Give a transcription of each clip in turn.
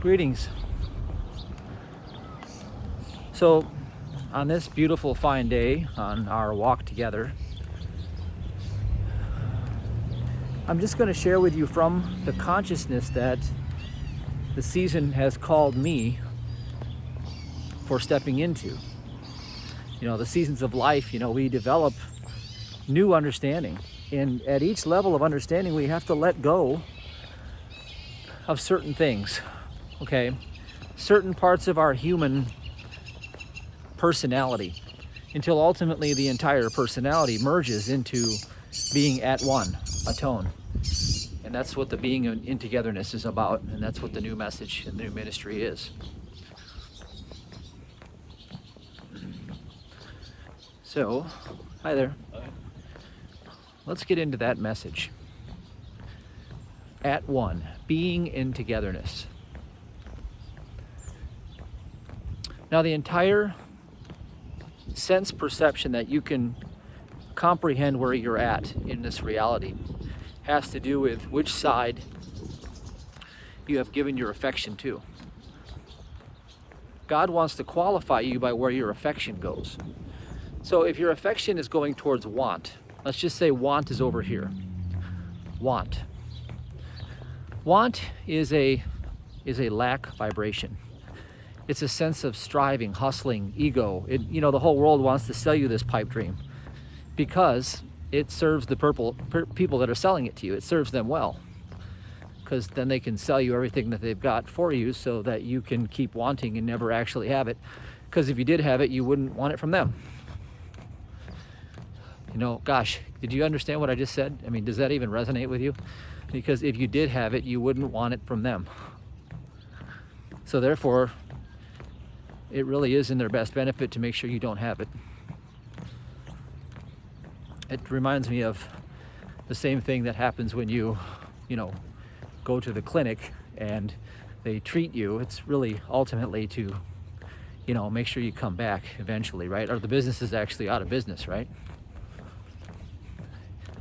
Greetings. So, on this beautiful fine day on our walk together, I'm just going to share with you from the consciousness that the season has called me for stepping into. The seasons of life, we develop new understanding. And at each level of understanding, we have to let go of certain things. Okay, certain parts of our human personality, until ultimately the entire personality merges into being at one, a tone. And that's what the being in togetherness is about, and that's what the new message and the new ministry is. So, hi there. Let's get into that message. At one, being in togetherness. Now, the entire sense perception that you can comprehend where you're at in this reality has to do with which side you have given your affection to. God wants to qualify you by where your affection goes. So if your affection is going towards want, let's just say want is over here. Want. Want is a lack vibration. It's a sense of striving, hustling, ego. The whole world wants to sell you this pipe dream because it serves the people that are selling it to you. It serves them well because then they can sell you everything that they've got for you so that you can keep wanting and never actually have it. Because if you did have it, you wouldn't want it from them. Gosh, did you understand what I just said? I mean, does that even resonate with you? Because if you did have it, you wouldn't want it from them. So therefore, it really is in their best benefit to make sure you don't have it. It reminds me of the same thing that happens when you go to the clinic and they treat you. It's really ultimately to, make sure you come back eventually, right? Or the business is actually out of business, right?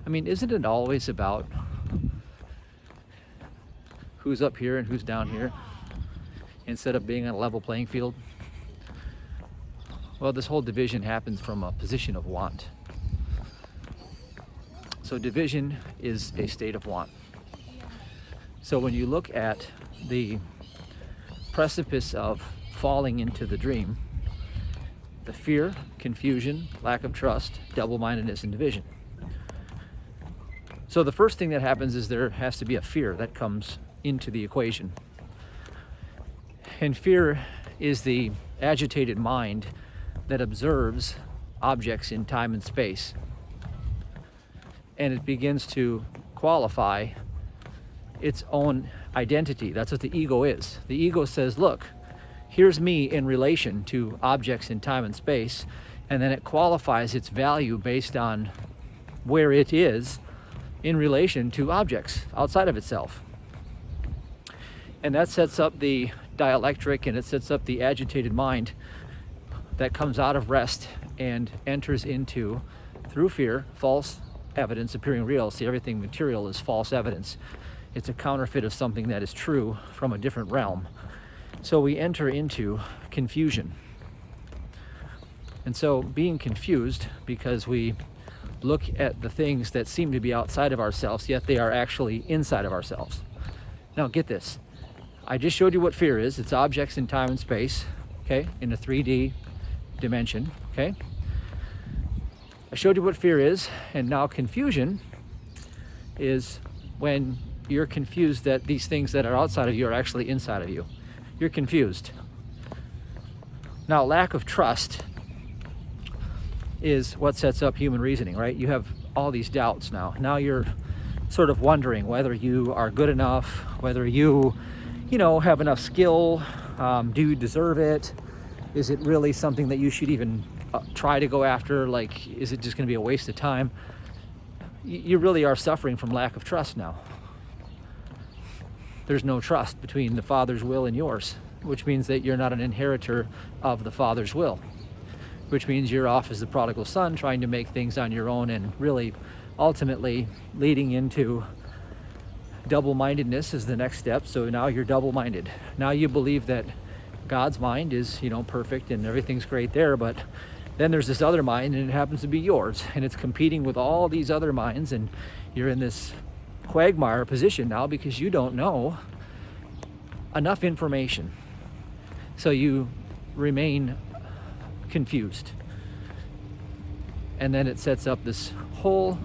I mean, isn't it always about who's up here and who's down here instead of being on a level playing field? Well, this whole division happens from a position of want. So division is a state of want. So when you look at the precipice of falling into the dream, the fear, confusion, lack of trust, double-mindedness, and division. So the first thing that happens is there has to be a fear that comes into the equation. And fear is the agitated mind that observes objects in time and space. And it begins to qualify its own identity. That's what the ego is. The ego says, look, here's me in relation to objects in time and space, and then it qualifies its value based on where it is in relation to objects outside of itself. And that sets up the dialectic, and it sets up the agitated mind that comes out of rest and enters into, through fear, false evidence appearing real. See, everything material is false evidence. It's a counterfeit of something that is true from a different realm. So we enter into confusion. And so being confused because we look at the things that seem to be outside of ourselves, yet they are actually inside of ourselves. Now get this. I just showed you what fear is. It's objects in time and space, okay, in a 3D dimension, okay? I showed you what fear is, and now confusion is when you're confused that these things that are outside of you are actually inside of you. You're confused. Now, lack of trust is what sets up human reasoning, right? You have all these doubts now. Now you're sort of wondering whether you are good enough, whether you have enough skill, do you deserve it? Is it really something that you should even try to go after? Like, is it just going to be a waste of time? You really are suffering from lack of trust now. There's no trust between the Father's will and yours, which means that you're not an inheritor of the Father's will, which means you're off as the prodigal son trying to make things on your own and really ultimately leading into double-mindedness is the next step. So now you're double-minded. Now you believe that God's mind is, perfect and everything's great there, but then there's this other mind and it happens to be yours, and it's competing with all these other minds, and you're in this quagmire position now because you don't know enough information. So you remain confused. And then it sets up this whole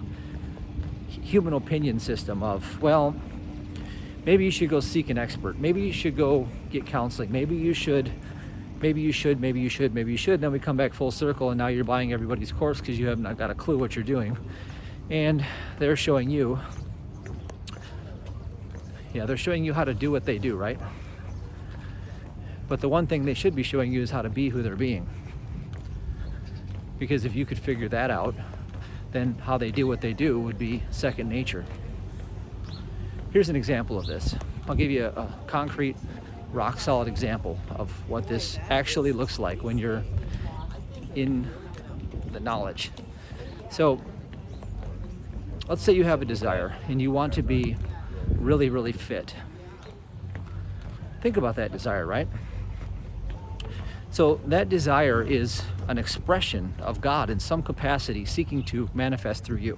human opinion system of, well, maybe you should go seek an expert. Maybe you should go get counseling. Maybe you should. Then we come back full circle, and now you're buying everybody's course because you have not got a clue what you're doing. And they're showing you, how to do what they do, right? But the one thing they should be showing you is how to be who they're being. Because if you could figure that out, then how they do what they do would be second nature. Here's an example of this. I'll give you a concrete, rock solid example of what this actually looks like when you're in the knowledge. So let's say you have a desire and you want to be really, really fit. Think about that desire, right? So that desire is an expression of God in some capacity seeking to manifest through you.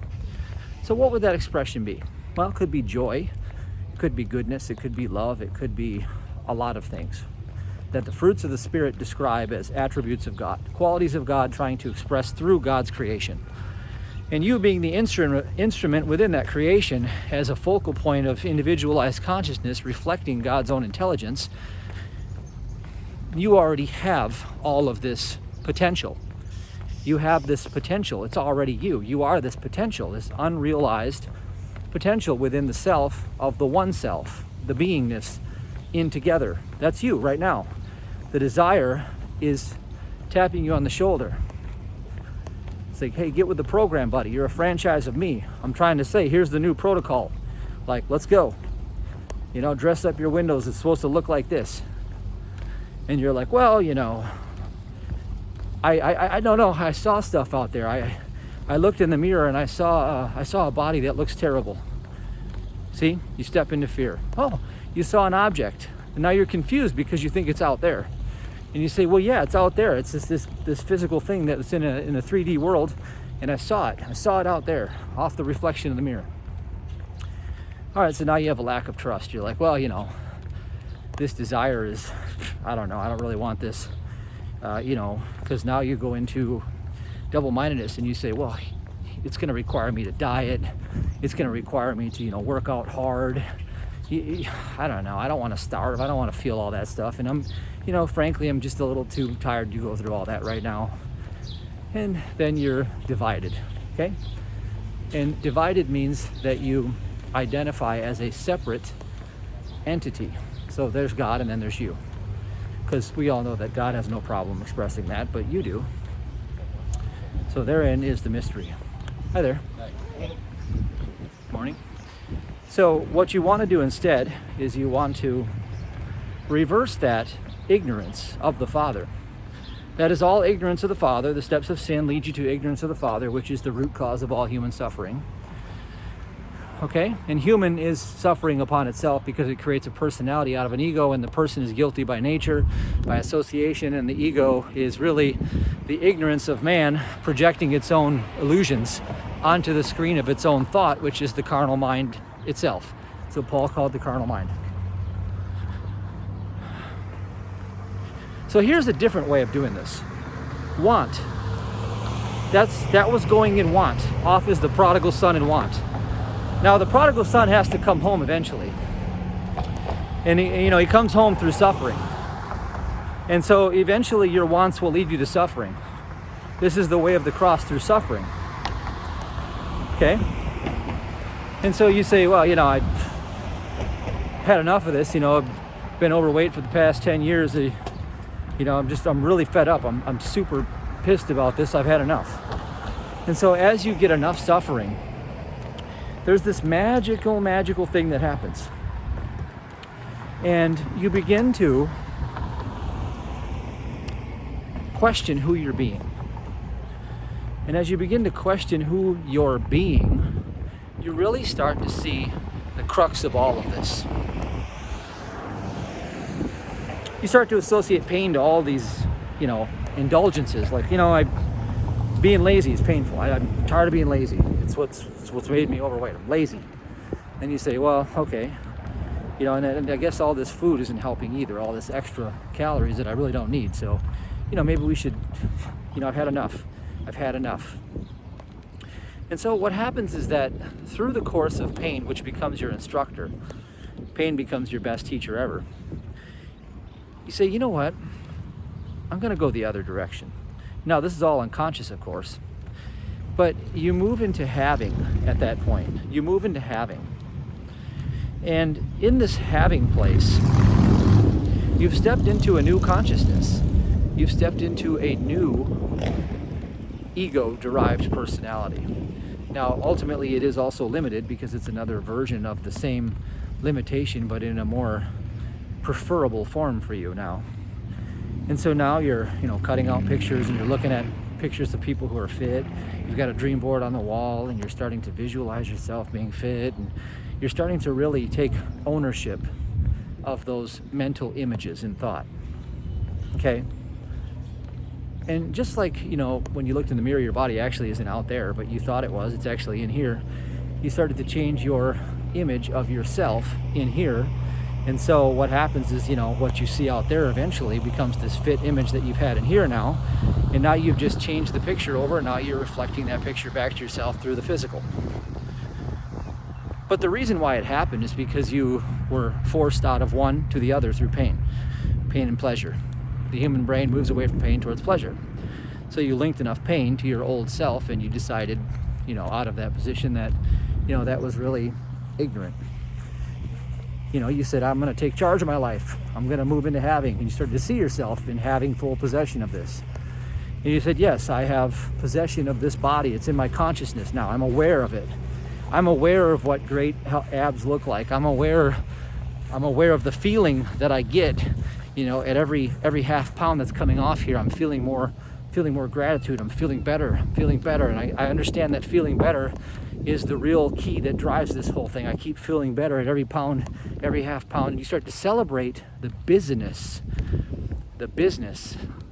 So what would that expression be? Well, it could be joy, it could be goodness, it could be love, it could be a lot of things that the fruits of the Spirit describe as attributes of God, qualities of God trying to express through God's creation. And you being the instrument within that creation as a focal point of individualized consciousness reflecting God's own intelligence, you already have all of this potential. You have this potential. It's already you. You are this potential, this unrealized potential within the self of the one self, the beingness in together. That's you right now. The desire is tapping you on the shoulder. It's like, hey, get with the program, buddy. You're a franchise of me. I'm trying to say, here's the new protocol. Like, let's go. Dress up your windows. It's supposed to look like this. And you're like, well, I don't know. I saw stuff out there. I looked in the mirror and I saw a body that looks terrible. See, you step into fear. Oh, you saw an object, and now you're confused because you think it's out there. And you say, well, yeah, it's out there. It's this physical thing that's in a 3D world, and I saw it. I saw it out there, off the reflection of the mirror. All right, so now you have a lack of trust. You're like, well, this desire is, I don't know, I don't really want this, because now you go into double-mindedness and you say, well, it's going to require me to diet. It's going to require me to, work out hard. I don't know. I don't want to starve. I don't want to feel all that stuff. And frankly, I'm just a little too tired to go through all that right now. And then you're divided, okay? And divided means that you identify as a separate entity. So there's God and then there's you. Because we all know that God has no problem expressing that, but you do. So therein is the mystery. Hi there. Hi. Morning. So what you want to do instead is you want to reverse that ignorance of the Father. That is all ignorance of the Father. The steps of sin lead you to ignorance of the Father, which is the root cause of all human suffering. Okay? And human is suffering upon itself because it creates a personality out of an ego, and the person is guilty by nature, by association, and the ego is really the ignorance of man projecting its own illusions onto the screen of its own thought, which is the carnal mind itself. So Paul called the carnal mind. So here's a different way of doing this. Want. That was going in want. Off is the prodigal son in want. Now the prodigal son has to come home eventually. And he comes home through suffering. And so eventually your wants will lead you to suffering. This is the way of the cross, through suffering. Okay? And so you say, well, I've had enough of this. I've been overweight for the past 10 years. I'm really fed up. I'm super pissed about this. I've had enough. And so as you get enough suffering, there's this magical thing that happens. And you begin to question who you're being. And as you begin to question who you're being, you really start to see the crux of all of this. You start to associate pain to all these, indulgences. Like, being lazy is painful. I'm tired of being lazy. It's what's made me overweight. I'm lazy. And you say, well, okay. And I guess all this food isn't helping either. All this extra calories that I really don't need. So, maybe we should, I've had enough. I've had enough. And so what happens is that through the course of pain, which becomes your instructor, pain becomes your best teacher ever. You say, you know what? I'm going to go the other direction. Now, this is all unconscious, of course. But you move into having at that point. You move into having. And in this having place, you've stepped into a new consciousness. You've stepped into a new ego-derived personality. Now, ultimately, it is also limited because it's another version of the same limitation, but in a more preferable form for you now. And so now you're, cutting out pictures and you're looking at pictures of people who are fit. You've got a dream board on the wall and you're starting to visualize yourself being fit, and you're starting to really take ownership of those mental images in thought. Okay? And just like, when you looked in the mirror, your body actually isn't out there, but you thought it was, it's actually in here. You started to change your image of yourself in here. And so what happens is, what you see out there eventually becomes this fit image that you've had in here now. And now you've just changed the picture over, and now you're reflecting that picture back to yourself through the physical. But the reason why it happened is because you were forced out of one to the other through pain and pleasure. The human brain moves away from pain towards pleasure. So you linked enough pain to your old self, and you decided, out of that position that, that was really ignorant. You said, I'm going to take charge of my life. I'm going to move into having. And you started to see yourself in having full possession of this. And you said, yes, I have possession of this body. It's in my consciousness now. I'm aware of it. I'm aware of what great abs look like. I'm aware of the feeling that I get, at every half pound that's coming off here. I'm feeling more gratitude. I'm feeling better. And I understand that feeling better is the real key that drives this whole thing. I keep feeling better at every pound, every half pound. And you start to celebrate the business,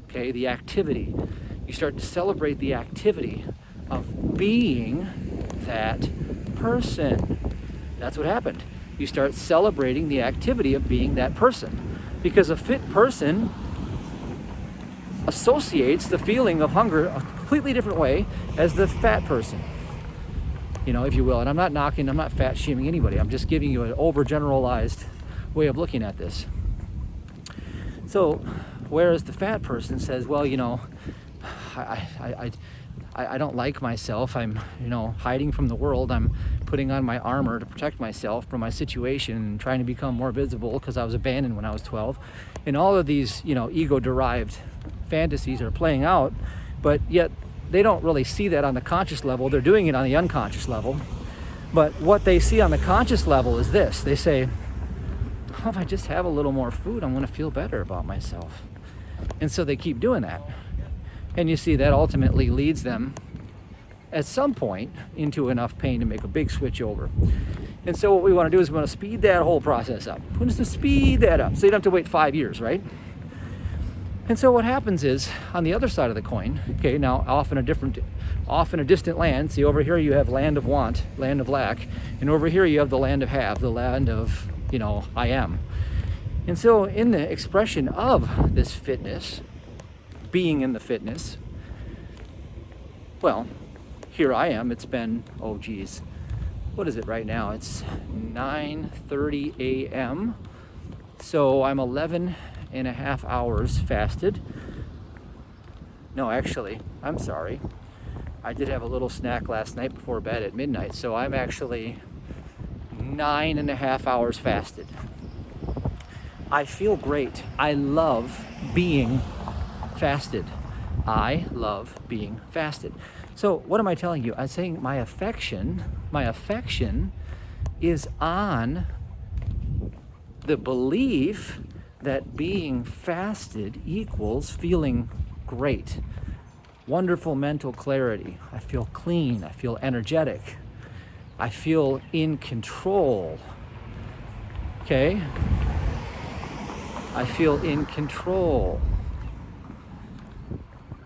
okay, the activity. You start to celebrate the activity of being that person. That's what happened. You start celebrating the activity of being that person. Because a fit person associates the feeling of hunger a completely different way as the fat person, if you will. And I'm not fat shaming anybody. I'm just giving you an overgeneralized way of looking at this. So, whereas the fat person says, well, I don't like myself. I'm, hiding from the world. I'm putting on my armor to protect myself from my situation and trying to become more visible because I was abandoned when I was 12. And all of these, ego-derived fantasies are playing out, but yet they don't really see that on the conscious level. They're doing it on the unconscious level. But what they see on the conscious level is this. They say, oh, if I just have a little more food, I'm going to feel better about myself. And so they keep doing that. And you see that ultimately leads them at some point into enough pain to make a big switch over. And so what we want to do is we want to speed that whole process up. We want to speed that up so you don't have to wait 5 years, right? And so what happens is, on the other side of the coin, okay, now off in a distant land, see over here you have land of want, land of lack, and over here you have the land of have, the land of, I am. And so in the expression of this fitness, being in the fitness, well, here I am. It's been, what is it right now? It's 9:30 a.m. So I'm 11 and a half hours fasted. No, actually, I'm sorry. I did have a little snack last night before bed at midnight. So I'm actually 9.5 hours fasted. I feel great. I love being fasted. I love being fasted. So what am I telling you? I'm saying my affection is on the belief that being fasted equals feeling great, wonderful mental clarity. I feel clean. I feel energetic. I feel in control. Okay? I feel in control.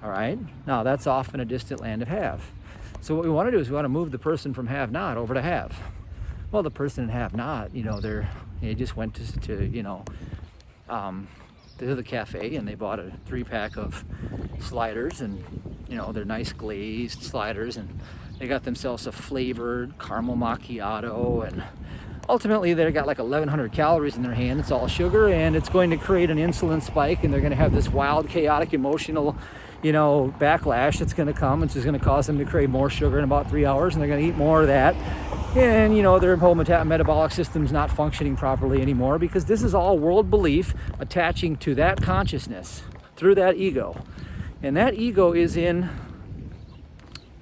All right? Now, that's off in a distant land of have. So what we want to do is we want to move the person from have not over to have. Well, the person in have not, they just went to the cafe and they bought a 3-pack of sliders, and they're nice glazed sliders, and they got themselves a flavored caramel macchiato, and ultimately they got like 1,100 calories in their hand. It's all sugar, and it's going to create an insulin spike, and they're going to have this wild, chaotic, emotional backlash that's going to come, which is going to cause them to crave more sugar in about 3 hours, and they're going to eat more of that. And their whole metabolic system's not functioning properly anymore, because this is all world belief attaching to that consciousness through that ego. And that ego is in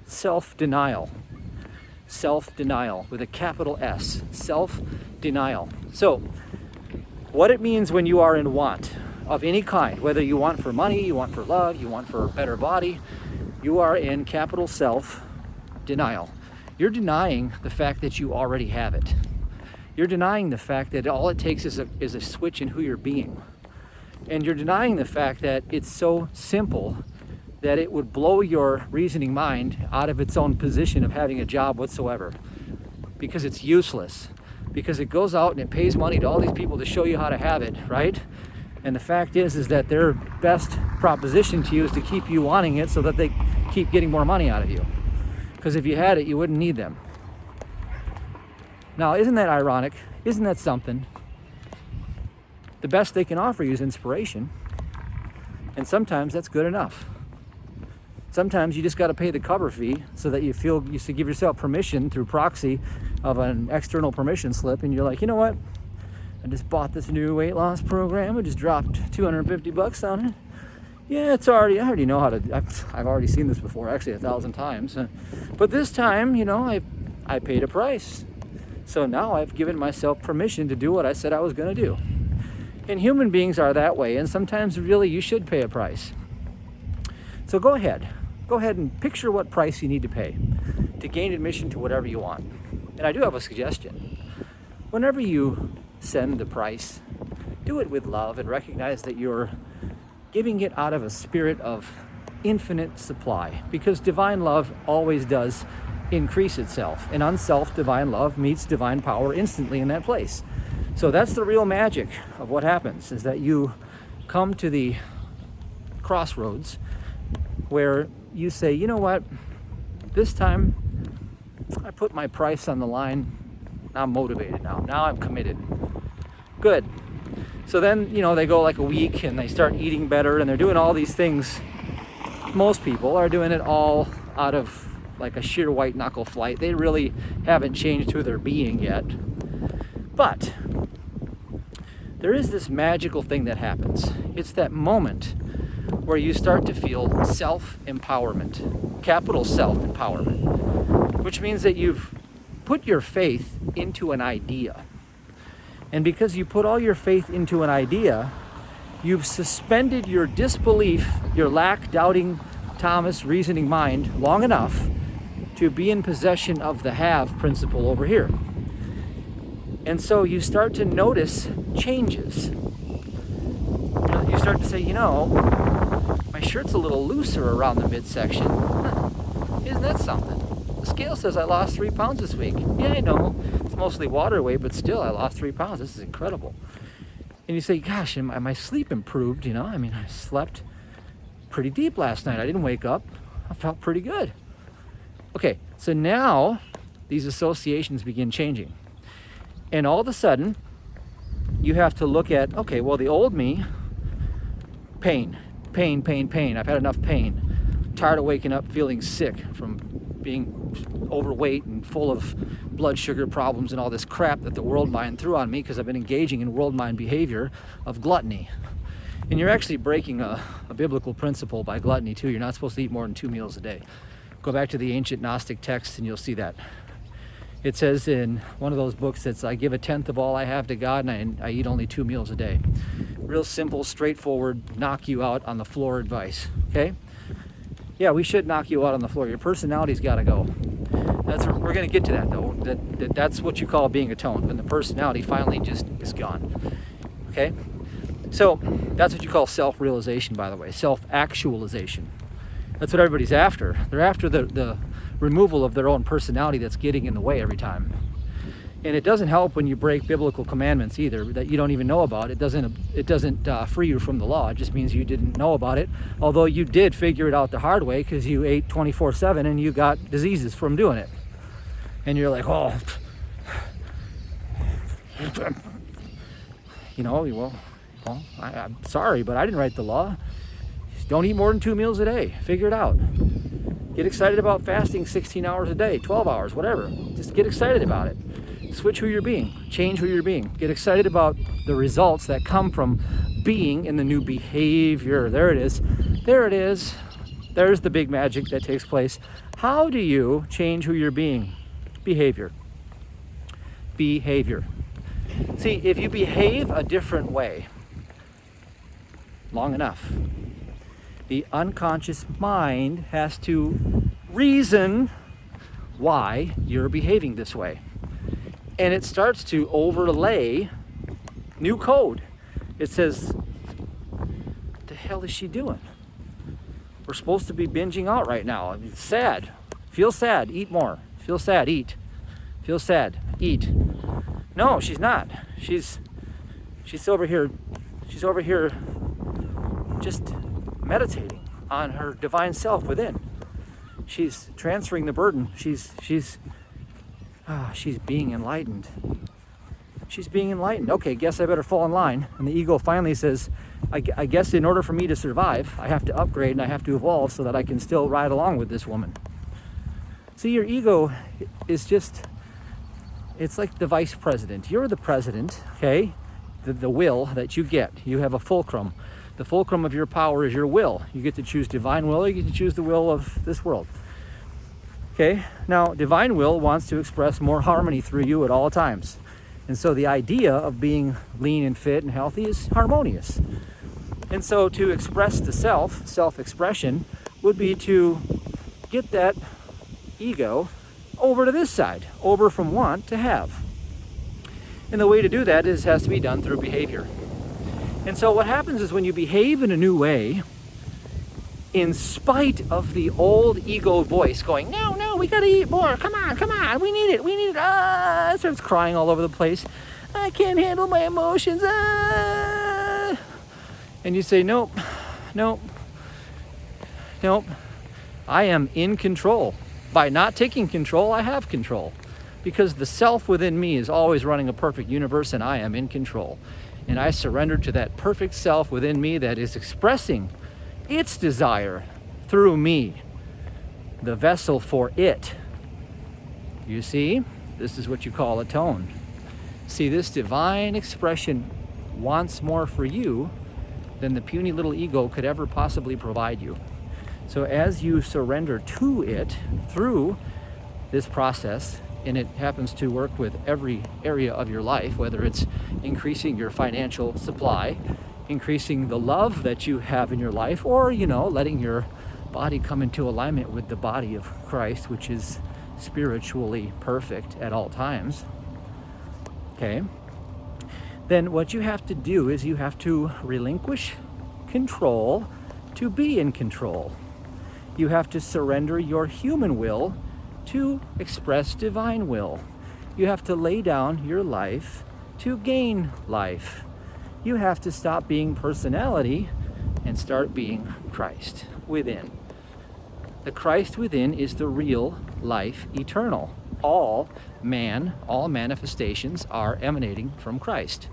self-denial. Self-denial with a capital S. Self-denial. So what it means when you are in want of any kind, whether you want for money, you want for love, you want for a better body, you are in capital self-denial. You're denying the fact that you already have it. You're denying the fact that all it takes is a switch in who you're being. And you're denying the fact that it's so simple that it would blow your reasoning mind out of its own position of having a job whatsoever. Because it's useless. Because it goes out and it pays money to all these people to show you how to have it, right? And the fact is that their best proposition to you is to keep you wanting it so that they keep getting more money out of you. Because if you had it, you wouldn't need them. Now, isn't that ironic? Isn't that something? The best they can offer you is inspiration. And sometimes that's good enough. Sometimes you just got to pay the cover fee so that you give yourself permission through proxy of an external permission slip. And you're like, you know what? I just bought this new weight loss program. I just dropped $250 on it. Yeah, I already know how to, I've already seen this before, actually 1,000 times. But this time, I paid a price. So now I've given myself permission to do what I said I was going to do. And human beings are that way, and sometimes really you should pay a price. So go ahead and picture what price you need to pay to gain admission to whatever you want. And I do have a suggestion. Whenever you send the price, do it with love and recognize that you're giving it out of a spirit of infinite supply, because divine love always does increase itself, and unself divine love meets divine power instantly in that place. So that's the real magic of what happens, is that you come to the crossroads where you say, you know what, this time I put my price on the line. I'm motivated now I'm committed. Good. So then, they go like a week and they start eating better and they're doing all these things. Most people are doing it all out of like a sheer white knuckle flight. They really haven't changed who they're being yet. But there is this magical thing that happens. It's that moment where you start to feel self-empowerment, capital self-empowerment, which means that you've put your faith into an idea. And because you put all your faith into an idea, you've suspended your disbelief, your lack, doubting, Thomas, reasoning mind long enough to be in possession of the have principle over here. And so you start to notice changes. You start to say, my shirt's a little looser around the midsection. Isn't that something? The scale says I lost 3 pounds this week. Yeah, I know. It's mostly water weight, but still I lost 3 pounds. This is incredible. And you say, gosh, my sleep improved, I slept pretty deep last night. I didn't wake up. I felt pretty good. Okay, so now these associations begin changing. And all of a sudden, you have to look at, okay, well, the old me, pain. I've had enough pain. I'm tired of waking up feeling sick from being overweight and full of blood sugar problems and all this crap that the world mind threw on me because I've been engaging in world mind behavior of gluttony. And you're actually breaking a biblical principle by gluttony too. You're not supposed to eat more than 2 meals a day. Go back to the ancient Gnostic texts and you'll see that. It says in one of those books that I give 1/10 of all I have to God and I eat only 2 meals a day. Real simple, straightforward, knock you out on the floor advice, okay? Yeah, we should knock you out on the floor. Your personality's got to go. We're going to get to that, though. That's what you call being atoned, when the personality finally just is gone. Okay? So that's what you call self-realization, by the way, self-actualization. That's what everybody's after. They're after the removal of their own personality that's getting in the way every time. And it doesn't help when you break biblical commandments either that you don't even know about. It doesn't free you from the law. It just means you didn't know about it, although you did figure it out the hard way because you ate 24/7 and you got diseases from doing it. And you're like, oh, I'm sorry, but I didn't write the law. Don't eat more than 2 meals a day. Figure it out. Get excited about fasting 16 hours a day, 12 hours, whatever. Just get excited about it. Switch who you're being. Change who you're being. Get excited about the results that come from being in the new behavior. There it is. There it is. There's the big magic that takes place. How do you change who you're being? Behavior. Behavior. See, if you behave a different way long enough, the unconscious mind has to reason why you're behaving this way. And it starts to overlay new code. It says, what the hell is she doing? We're supposed to be binging out right now. It's sad. Feel sad, eat more. Feel sad, eat. Feel sad, eat. No, she's not. She's over here. She's over here just meditating on her divine self within. She's transferring the burden. She's being enlightened. She's being enlightened. Okay, guess I better fall in line. And the ego finally says, I guess in order for me to survive, I have to upgrade and I have to evolve so that I can still ride along with this woman. See, your ego is just, it's like the vice president. You're the president, okay? The will that you get. You have a fulcrum. The fulcrum of your power is your will. You get to choose divine will, or you get to choose the will of this world. Okay, now divine will wants to express more harmony through you at all times. And so the idea of being lean and fit and healthy is harmonious. And so to express the self-expression would be to get that ego over to this side, over from want to have. And the way to do that has to be done through behavior. And so what happens is when you behave in a new way, in spite of the old ego voice going, no, we gotta eat more, come on, we need it, it starts crying all over the place. I can't handle my emotions, And you say, nope, I am in control. By not taking control, I have control. Because the self within me is always running a perfect universe and I am in control. And I surrender to that perfect self within me that is expressing its desire through me, the vessel for it. You see, this is what you call a tone. See, this divine expression wants more for you than the puny little ego could ever possibly provide you. So as you surrender to it through this process, and it happens to work with every area of your life, whether it's increasing your financial supply, increasing the love that you have in your life, or, letting your body come into alignment with the body of Christ, which is spiritually perfect at all times. Okay? Then what you have to do is you have to relinquish control to be in control. You have to surrender your human will to express divine will. You have to lay down your life to gain life. You have to stop being personality and start being Christ within. The Christ within is the real life eternal. All manifestations are emanating from Christ.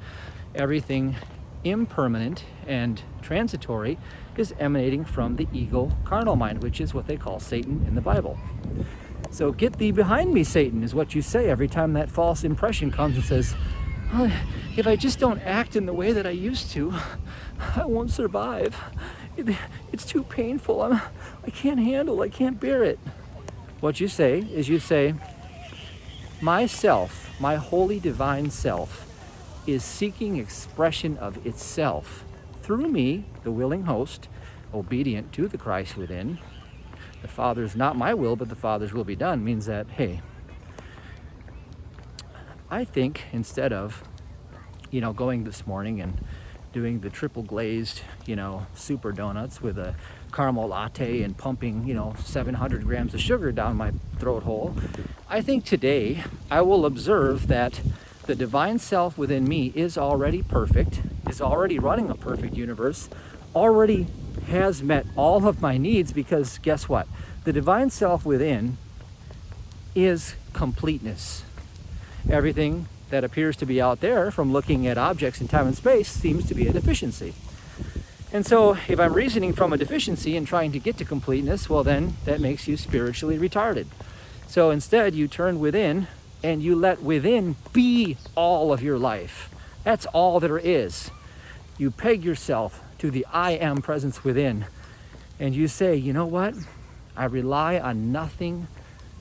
Everything impermanent and transitory is emanating from the ego carnal mind, which is what they call Satan in the Bible. So get thee behind me, Satan, is what you say every time that false impression comes and says, oh, if I just don't act in the way that I used to, I won't survive. It's too painful. I can't handle, I can't bear it. What you say is you say, myself, my holy divine self, is seeking expression of itself through me, the willing host, obedient to the Christ within, the Father's, not my will, but the Father's will be done, means that, hey, I think instead of, going this morning and doing the triple glazed, super donuts with a caramel latte and pumping, 700 grams of sugar down my throat hole, I think today I will observe that the divine self within me is already perfect, is already running a perfect universe, already has met all of my needs, because guess what? The divine self within is completeness. Everything that appears to be out there from looking at objects in time and space seems to be a deficiency. And so if I'm reasoning from a deficiency and trying to get to completeness, well then that makes you spiritually retarded. So instead you turn within and you let within be all of your life. That's all there is. You peg yourself to the I am presence within, and you say, you know what? I rely on nothing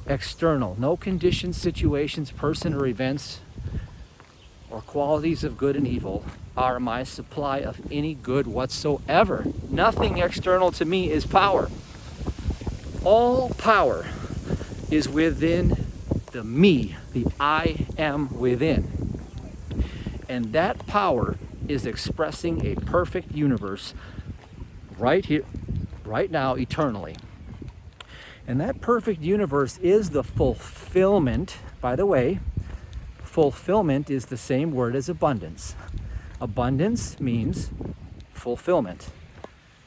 external, no conditions, situations, person, or events, or qualities of good and evil are my supply of any good whatsoever. Nothing external to me is power. All power is within the me, the I am within. And that power is expressing a perfect universe right here, right now, eternally. And that perfect universe is the fulfillment. By the way, fulfillment is the same word as abundance. Abundance means fulfillment.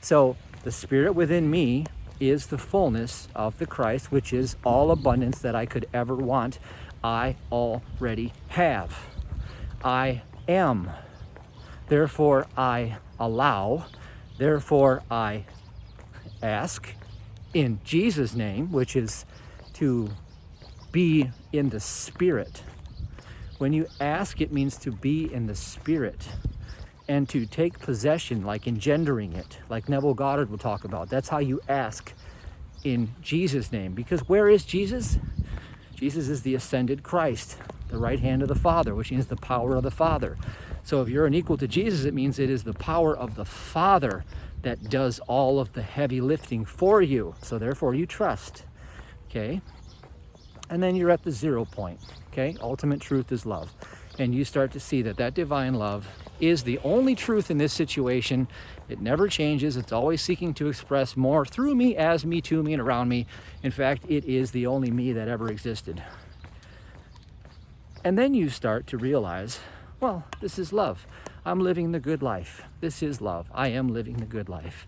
So the Spirit within me is the fullness of the Christ, which is all abundance that I could ever want. I already have. I am. Therefore I allow. Therefore I ask in Jesus' name, which is to be in the Spirit. When you ask, it means to be in the Spirit and to take possession, like engendering it, like Neville Goddard will talk about. That's how you ask in Jesus' name. Because where is Jesus? Jesus is the ascended Christ, the right hand of the Father, which means the power of the Father. So if you're an equal to Jesus, it means it is the power of the Father that does all of the heavy lifting for you. So therefore you trust, okay? And then you're at the 0 point, okay? Ultimate truth is love. And you start to see that that divine love is the only truth in this situation. It never changes. It's always seeking to express more through me, as me, to me, and around me. In fact, it is the only me that ever existed. And then you start to realize, well, this is love. I'm living the good life. This is love. I am living the good life.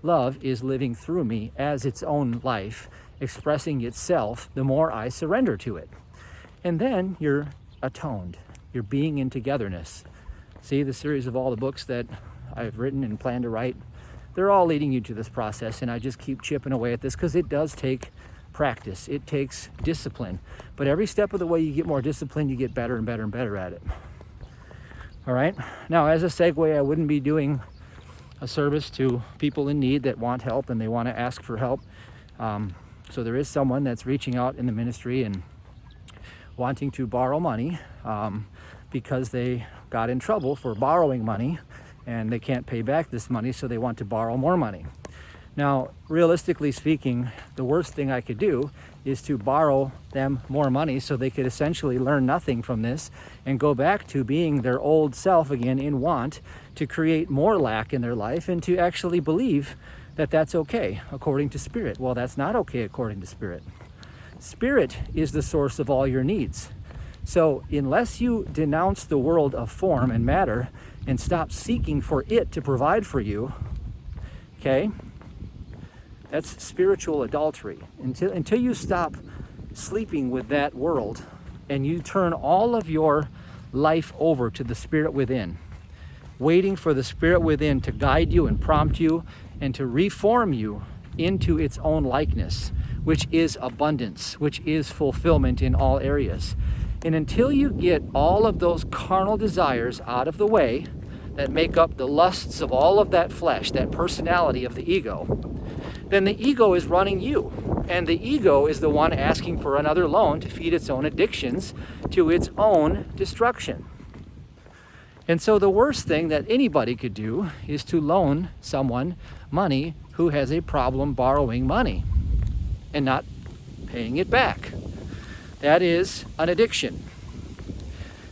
Love is living through me as its own life, expressing itself the more I surrender to it. And then you're atoned. You're being in togetherness. See, the series of all the books that I've written and plan to write, they're all leading you to this process, and I just keep chipping away at this because it does take practice. It takes discipline. But every step of the way you get more discipline, you get better and better and better at it. All right? Now, as a segue, I wouldn't be doing a service to people in need that want help and they want to ask for help. So there is someone that's reaching out in the ministry and wanting to borrow money because they got in trouble for borrowing money and they can't pay back this money, so they want to borrow more money. Now, realistically speaking, the worst thing I could do is to borrow them more money so they could essentially learn nothing from this and go back to being their old self again in want, to create more lack in their life and to actually believe that that's okay according to Spirit. Well, that's not okay according to Spirit. Spirit is the source of all your needs. So unless you denounce the world of form and matter and stop seeking for it to provide for you, okay, that's spiritual adultery. Until you stop sleeping with that world and you turn all of your life over to the Spirit within, waiting for the Spirit within to guide you and prompt you and to reform you into its own likeness, which is abundance, which is fulfillment in all areas. And until you get all of those carnal desires out of the way that make up the lusts of all of that flesh, that personality of the ego, then the ego is running you. And the ego is the one asking for another loan to feed its own addictions to its own destruction. And so the worst thing that anybody could do is to loan someone money who has a problem borrowing money. and not paying it back. That is an addiction.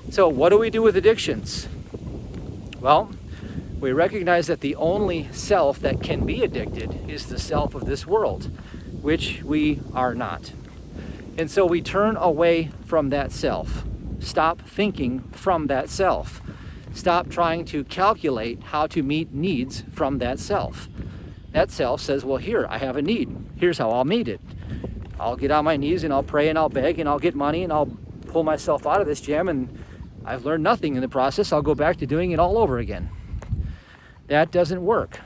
So what do we do with addictions? Well, we recognize that the only self that can be addicted is the self of this world, which we are not. And so we turn away from that self. Stop thinking from that self. Stop trying to calculate how to meet needs from that self. That self says, well, here, I have a need. Here's how I'll meet it. I'll get on my knees and I'll pray and I'll beg and I'll get money and I'll pull myself out of this jam, and I've learned nothing in the process. I'll go back to doing it all over again. That doesn't work.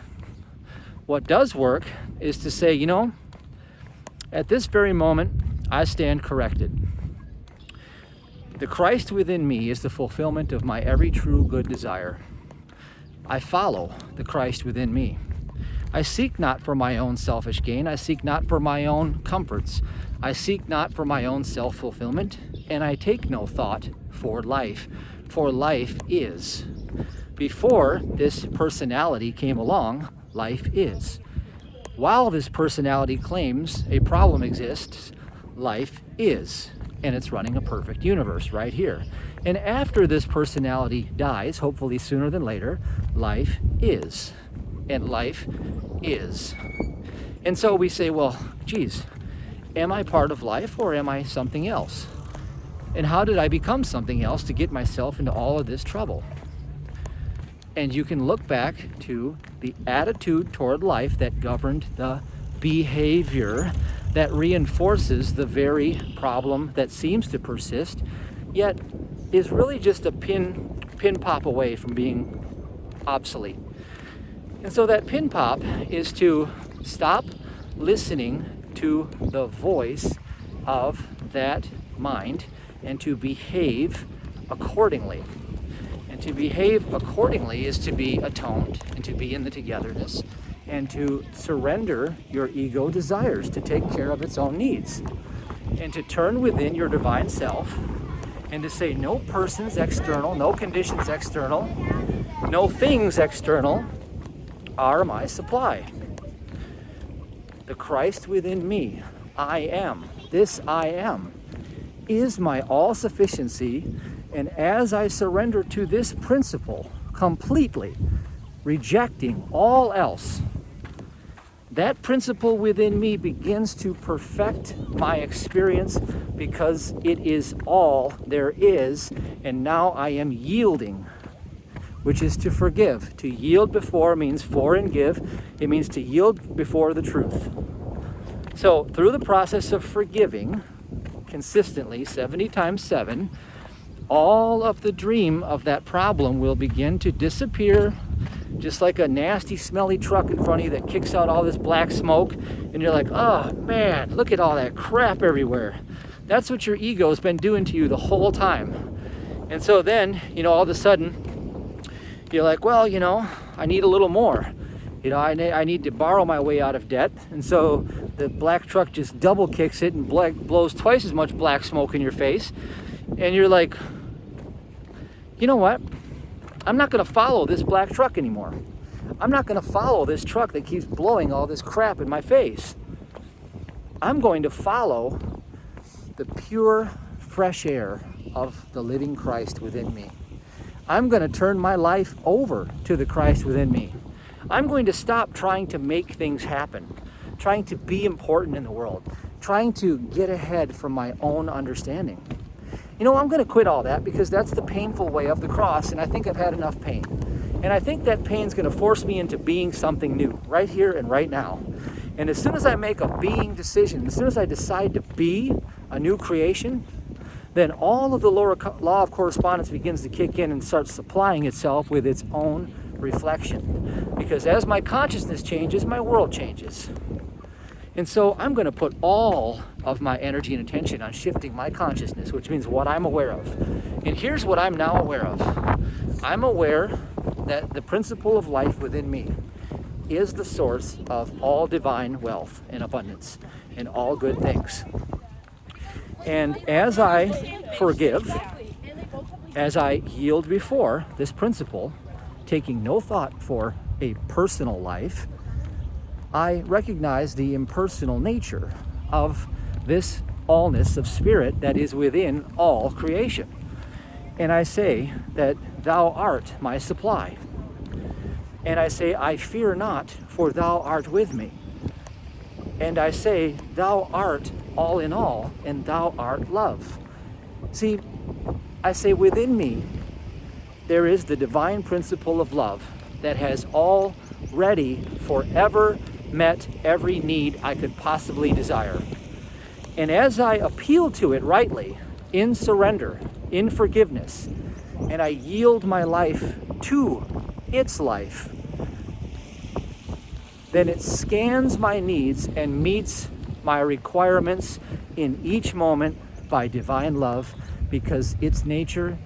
What does work is to say, you know, at this very moment, I stand corrected. The Christ within me is the fulfillment of my every true good desire. I follow the Christ within me. I seek not for my own selfish gain. I seek not for my own comforts. I seek not for my own self-fulfillment, and I take no thought for life is. Before this personality came along, life is. While this personality claims a problem exists, life is. And it's running a perfect universe right here. And after this personality dies, hopefully sooner than later, life is. And life is. And so we say, well, geez, am I part of life or am I something else? And how did I become something else to get myself into all of this trouble? And you can look back to the attitude toward life that governed the behavior that reinforces the very problem that seems to persist, yet is really just a pin pop away from being obsolete. And so that pin pop is to stop listening to the voice of that mind and to behave accordingly. And to behave accordingly is to be atoned and to be in the togetherness and to surrender your ego desires to take care of its own needs, and to turn within your divine self and to say no persons external, no conditions external, no things external are my supply. The Christ within me, I am, this I am, is my all-sufficiency, and as I surrender to this principle completely, rejecting all else, that principle within me begins to perfect my experience because it is all there is, and now I am yielding, which is to forgive. To yield before means for and give. It means to yield before the truth. So through the process of forgiving, consistently, 70 times 7, all of the dream of that problem will begin to disappear, just like a nasty, smelly truck in front of you that kicks out all this black smoke, and you're like, oh man, look at all that crap everywhere. That's what your ego's been doing to you the whole time. And so then, all of a sudden, you're like, well, I need a little more. I need to borrow my way out of debt. And so the black truck just double kicks it and blows twice as much black smoke in your face. And you're like, you know what? I'm not going to follow this black truck anymore. I'm not going to follow this truck that keeps blowing all this crap in my face. I'm going to follow the pure, fresh air of the living Christ within me. I'm going to turn my life over to the Christ within me. I'm going to stop trying to make things happen, trying to be important in the world, trying to get ahead from my own understanding. I'm going to quit all that because that's the painful way of the cross, and I think I've had enough pain. And I think that pain's going to force me into being something new, right here and right now. And as soon as I make a being decision, as soon as I decide to be a new creation, then all of the law of correspondence begins to kick in and starts supplying itself with its own reflection. Because as my consciousness changes, my world changes. And so I'm going to put all of my energy and attention on shifting my consciousness, which means what I'm aware of. And here's what I'm now aware of. I'm aware that the principle of life within me is the source of all divine wealth and abundance and all good things. And as I forgive, as I yield before this principle, taking no thought for a personal life, I recognize the impersonal nature of this allness of spirit that is within all creation. And I say that thou art my supply. And I say, I fear not, for thou art with me. And I say, thou art all in all, and thou art love. See, I say within me, there is the divine principle of love that has already forever met every need I could possibly desire. And as I appeal to it rightly, in surrender, in forgiveness, and I yield my life to its life, then it scans my needs and meets my requirements in each moment by divine love, because its nature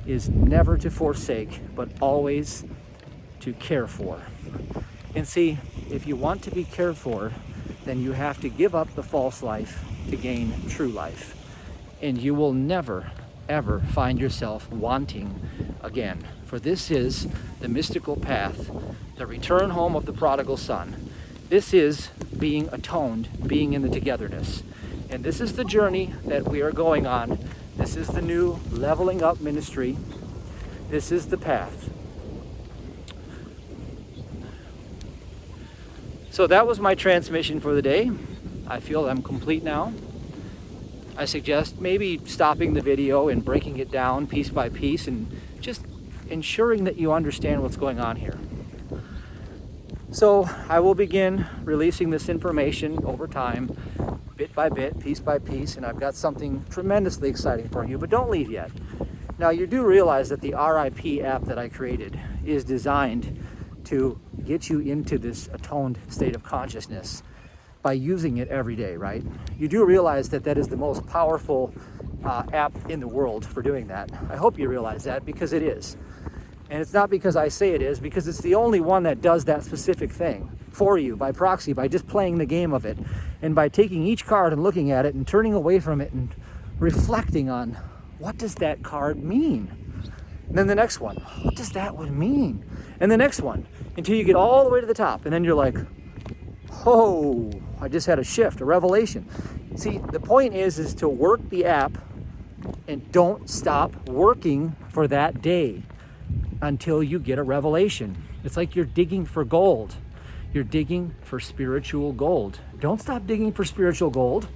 is never to forsake, but always to care for. And see, if you want to be cared for, then you have to give up the false life to gain true life. And you will never, ever find yourself wanting again. For this is the mystical path, the return home of the prodigal son. This is being atoned, being in the togetherness. And this is the journey that we are going on. This is the new leveling up ministry. This is the path. So that was my transmission for the day. I feel I'm complete now. I suggest maybe stopping the video and breaking it down piece by piece and just ensuring that you understand what's going on here. So I will begin releasing this information over time, bit by bit, piece by piece, and I've got something tremendously exciting for you, but don't leave yet. Now, you do realize that the V.I.P app that I created is designed to get you into this atoned state of consciousness by using it every day, right? You do realize that that is the most powerful app in the world for doing that. I hope you realize that, because it is. And it's not because I say it is, because it's the only one that does that specific thing for you by proxy, by just playing the game of it, and by taking each card and looking at it and turning away from it and reflecting on, what does that card mean? And then the next one, what does that one mean? And the next one, until you get all the way to the top, and then you're like, oh, I just had a shift, a revelation. See, the point is to work the app and don't stop working for that day until you get a revelation. It's like you're digging for gold. You're digging for spiritual gold. Don't stop digging for spiritual gold.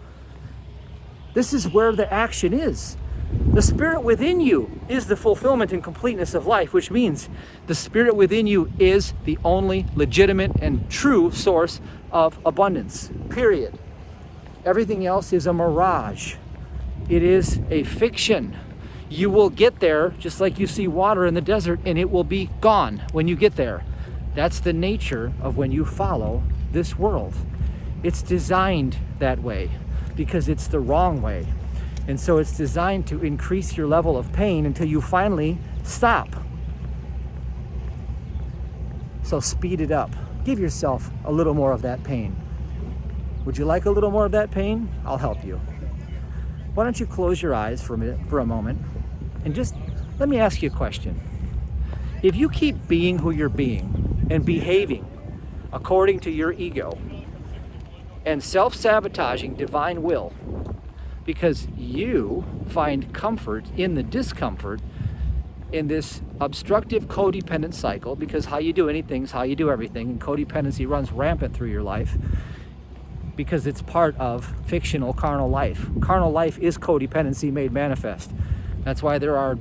This is where the action is. The spirit within you is the fulfillment and completeness of life, which means the spirit within you is the only legitimate and true source of abundance, period. Everything else is a mirage. It is a fiction. You will get there just like you see water in the desert, and it will be gone when you get there. That's the nature of when you follow this world. It's designed that way because it's the wrong way. And so it's designed to increase your level of pain until you finally stop. So speed it up. Give yourself a little more of that pain. Would you like a little more of that pain? I'll help you. Why don't you close your eyes for a moment, and just let me ask you a question. If you keep being who you're being and behaving according to your ego and self-sabotaging divine will, because you find comfort in the discomfort in this obstructive codependent cycle, because how you do anything is how you do everything, and codependency runs rampant through your life because it's part of fictional carnal life. Carnal life is codependency made manifest. That's why there are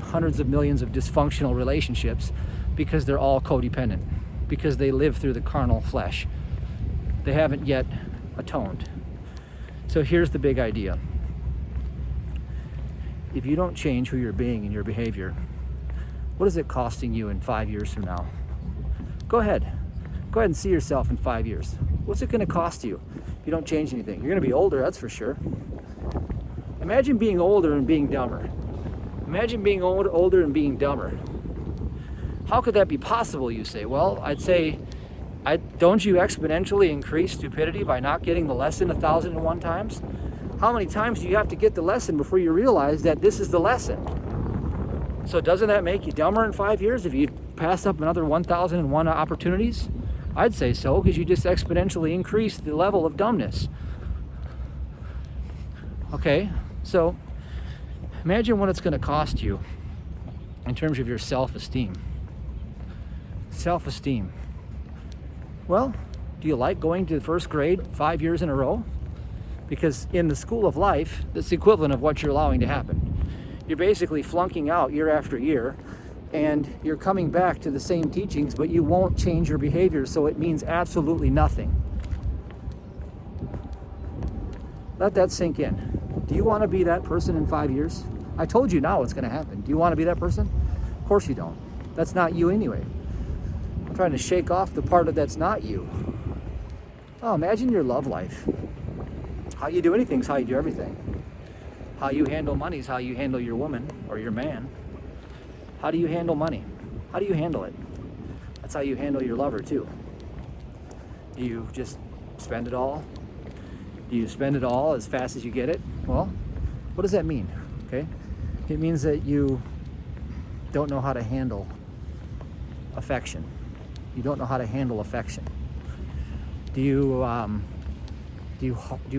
hundreds of millions of dysfunctional relationships, because they're all codependent, because they live through the carnal flesh. They haven't yet atoned. So here's the big idea. If you don't change who you're being and your behavior, what is it costing you in 5 years from now? Go ahead and see yourself in 5 years. What's it going to cost you if you don't change anything? You're going to be older, that's for sure. Imagine being older and being dumber. Imagine being older and being dumber. How could that be possible, you say? Well, I'd say, don't you exponentially increase stupidity by not getting the lesson 1,001 times? How many times do you have to get the lesson before you realize that this is the lesson? So doesn't that make you dumber in 5 years if you pass up another 1,001 opportunities? I'd say so, because you just exponentially increase the level of dumbness. Okay, so imagine what it's going to cost you in terms of your self-esteem. Self-esteem. Well, do you like going to first grade 5 years in a row? Because in the school of life, that's the equivalent of what you're allowing to happen. You're basically flunking out year after year, and you're coming back to the same teachings, but you won't change your behavior, so it means absolutely nothing. Let that sink in. Do you want to be that person in 5 years? I told you now what's going to happen. Do you want to be that person? Of course you don't. That's not you anyway. I'm trying to shake off the part of that's not you. Oh, imagine your love life. How you do anything is how you do everything. How you handle money is how you handle your woman or your man. How do you handle money? How do you handle it? That's how you handle your lover too. Do you just spend it all? Do you spend it all as fast as you get it? Well, what does that mean? Okay, it means that you don't know how to handle affection. You don't know how to handle affection. Do you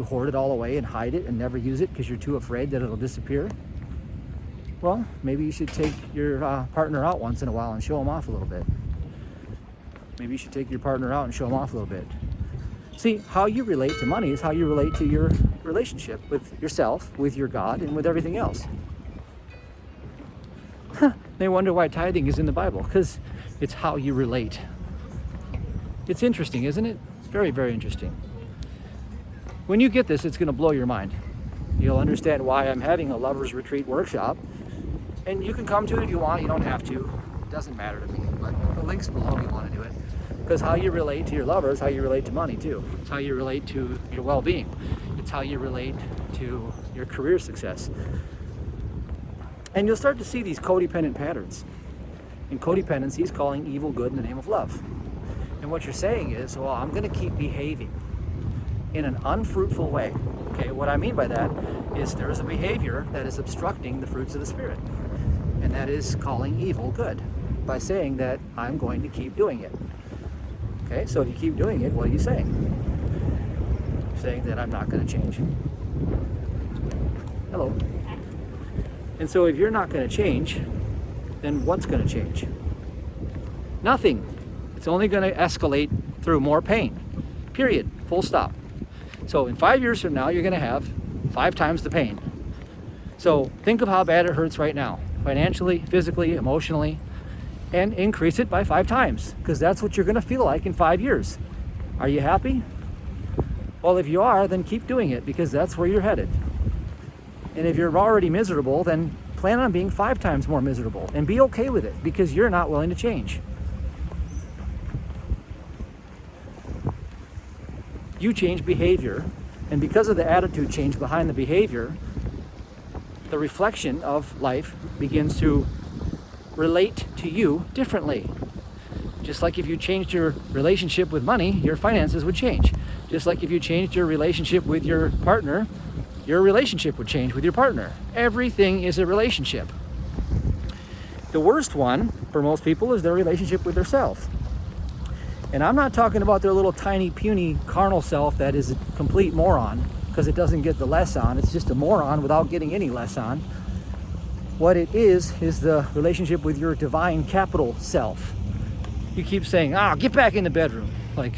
hoard it all away and hide it and never use it because you're too afraid that it'll disappear? Well, maybe you should take your partner out once in a while and show them off a little bit. Maybe you should take your partner out and show them off a little bit. See, how you relate to money is how you relate to your relationship with yourself, with your God, and with everything else. They wonder why tithing is in the Bible, because it's how you relate. It's interesting, isn't it? It's very, very interesting. When you get this, it's going to blow your mind. You'll understand why I'm having a Lovers Retreat workshop. And you can come to it if you want. You don't have to. It doesn't matter to me. But the link's below if you want to do it. Because how you relate to your lover is how you relate to money, too. It's how you relate to your well-being. It's how you relate to your career success. And you'll start to see these codependent patterns. In codependency is calling evil good in the name of love. And what you're saying is, well, I'm going to keep behaving in an unfruitful way. Okay, what I mean by that is there is a behavior that is obstructing the fruits of the Spirit. And that is calling evil good by saying that I'm going to keep doing it. Okay, so if you keep doing it, what are you saying? You're saying that I'm not going to change. Hello. And so if you're not going to change, then what's going to change? Nothing. It's only going to escalate through more pain. Period. Full stop. So in 5 years from now, you're going to have 5 times the pain. So think of how bad it hurts right now, financially, physically, emotionally, and increase it by 5 times, because that's what you're going to feel like in 5 years. Are you happy? Well, if you are, then keep doing it, because that's where you're headed. And if you're already miserable, then plan on being 5 times more miserable and be okay with it, because you're not willing to change. You change behavior, and because of the attitude change behind the behavior, the reflection of life begins to relate to you differently. Just like if you changed your relationship with money, your finances would change. Just like if you changed your relationship with your partner, your relationship would change with your partner. Everything is a relationship. The worst one for most people is their relationship with themselves. And I'm not talking about their little tiny puny carnal self that is a complete moron, because it doesn't get the less on. It's just a moron without getting any less on. What it is the relationship with your divine capital self. You keep saying, get back in the bedroom. Like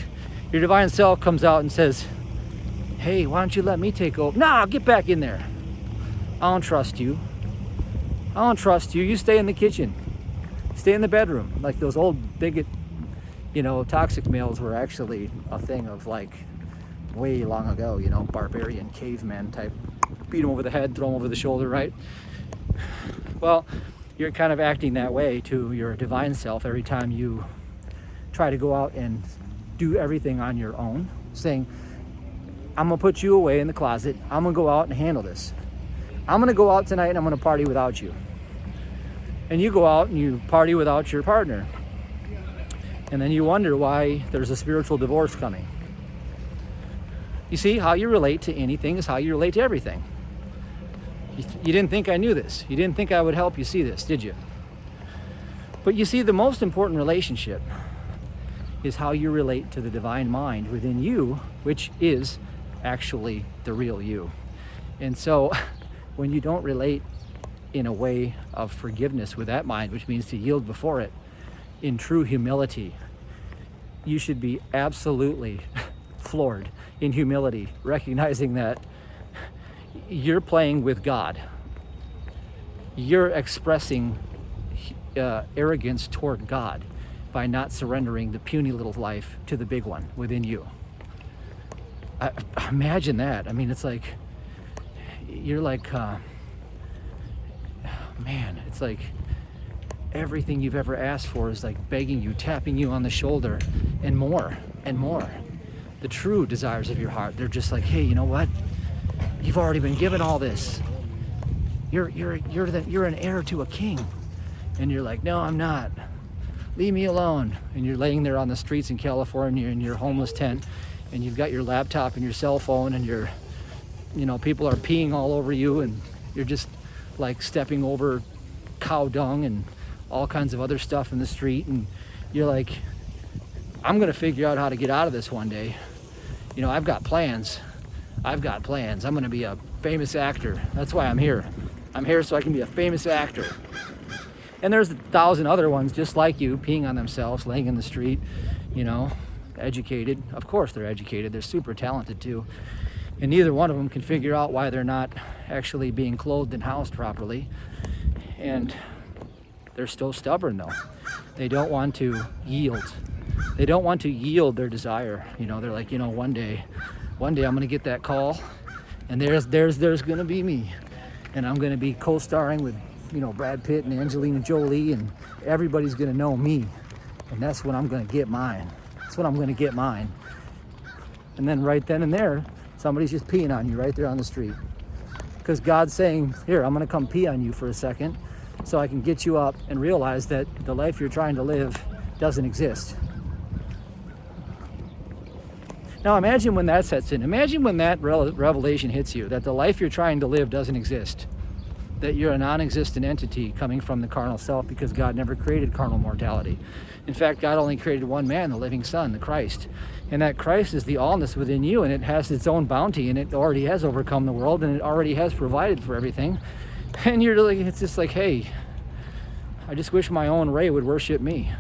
your divine self comes out and says, hey, why don't you let me take over? Nah, get back in there. I don't trust you. I don't trust you. You stay in the kitchen. Stay in the bedroom. Like those old bigot, toxic males were actually a thing of like way long ago, barbarian cavemen type. Beat them over the head, throw them over the shoulder, right? Well, you're kind of acting that way to your divine self every time you try to go out and do everything on your own, saying, I'm going to put you away in the closet. I'm going to go out and handle this. I'm going to go out tonight and I'm going to party without you. And you go out and you party without your partner. And then you wonder why there's a spiritual divorce coming. You see, how you relate to anything is how you relate to everything. You didn't think I knew this. You didn't think I would help you see this, did you? But you see, the most important relationship is how you relate to the divine mind within you, which is actually the real you. And so when you don't relate in a way of forgiveness with that mind, which means to yield before it in true humility, you should be absolutely floored in humility, recognizing that you're playing with God. You're expressing arrogance toward God by not surrendering the puny little life to the big one within you. Imagine that. I mean, it's like, you're like, man, it's like everything you've ever asked for is like begging you, tapping you on the shoulder, and more and more. The true desires of your heart, they're just like, hey, you know what? You've already been given all this. You're an heir to a king. And you're like, no, I'm not. Leave me alone. And you're laying there on the streets in California in your homeless tent, and you've got your laptop and your cell phone, and people are peeing all over you, and you're just like stepping over cow dung and all kinds of other stuff in the street, and you're like, I'm gonna figure out how to get out of this one day. I've got plans. I'm gonna be a famous actor. That's why I'm here. I'm here so I can be a famous actor. And there's 1,000 other ones just like you, peeing on themselves, laying in the street, educated. Of course they're educated. They're super talented too. And neither one of them can figure out why they're not actually being clothed and housed properly. And they're still stubborn though. They don't want to yield. They don't want to yield their desire. They're like, one day I'm gonna get that call, and there's gonna be me. And I'm gonna be co-starring with Brad Pitt and Angelina Jolie, and everybody's gonna know me, and that's when I'm gonna get mine. And then right then and there, somebody's just peeing on you right there on the street, because God's saying, here, I'm gonna come pee on you for a second so I can get you up and realize that the life you're trying to live doesn't exist. Now imagine when that sets in. Imagine when that revelation hits you, that the life you're trying to live doesn't exist. That you're a non-existent entity coming from the carnal self, because God never created carnal mortality. In fact, God only created one man, the living Son, the Christ. And that Christ is the allness within you, and it has its own bounty, and it already has overcome the world, and it already has provided for everything. And you're like, it's just like, hey, I just wish my own ray would worship me.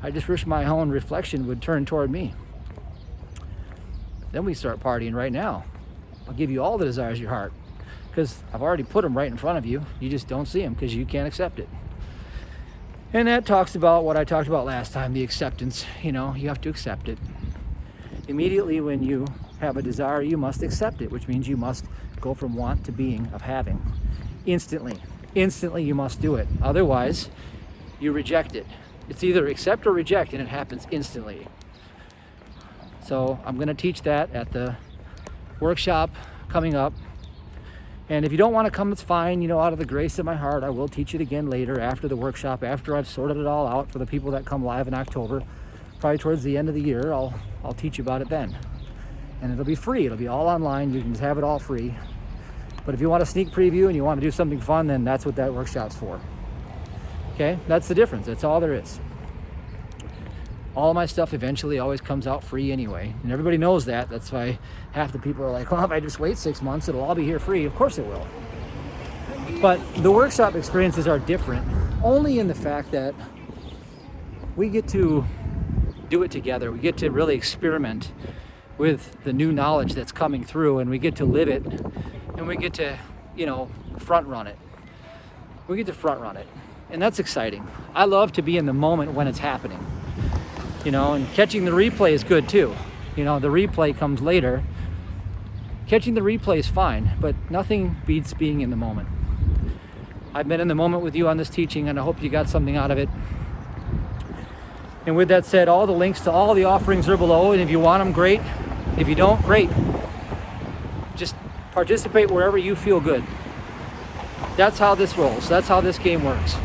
I just wish my own reflection would turn toward me. Then we start partying right now. I'll give you all the desires of your heart, because I've already put them right in front of you. You just don't see them because you can't accept it. And that talks about what I talked about last time, the acceptance. You have to accept it. Immediately when you have a desire, you must accept it, which means you must go from want to being of having. Instantly you must do it. Otherwise, you reject it. It's either accept or reject, and it happens instantly. So I'm going to teach that at the workshop coming up. And if you don't want to come, it's fine. Out of the grace of my heart, I will teach it again later after the workshop, after I've sorted it all out for the people that come live in October. Probably towards the end of the year, I'll teach you about it then. And it'll be free. It'll be all online. You can just have it all free. But if you want a sneak preview and you want to do something fun, then that's what that workshop's for. Okay? That's the difference. That's all there is. All my stuff eventually always comes out free anyway. And everybody knows that. That's why half the people are like, well, if I just wait 6 months, it'll all be here free. Of course it will. But the workshop experiences are different only in the fact that we get to do it together. We get to really experiment with the new knowledge that's coming through, and we get to live it, and we get to, front run it. We get to front run it. And that's exciting. I love to be in the moment when it's happening. And catching the replay is good too. The replay comes later. Catching the replay is fine, but nothing beats being in the moment. I've been in the moment with you on this teaching, and I hope you got something out of it. And with that said, all the links to all the offerings are below, and if you want them, great. If you don't, great. Just participate wherever you feel good. That's how this rolls. That's how this game works.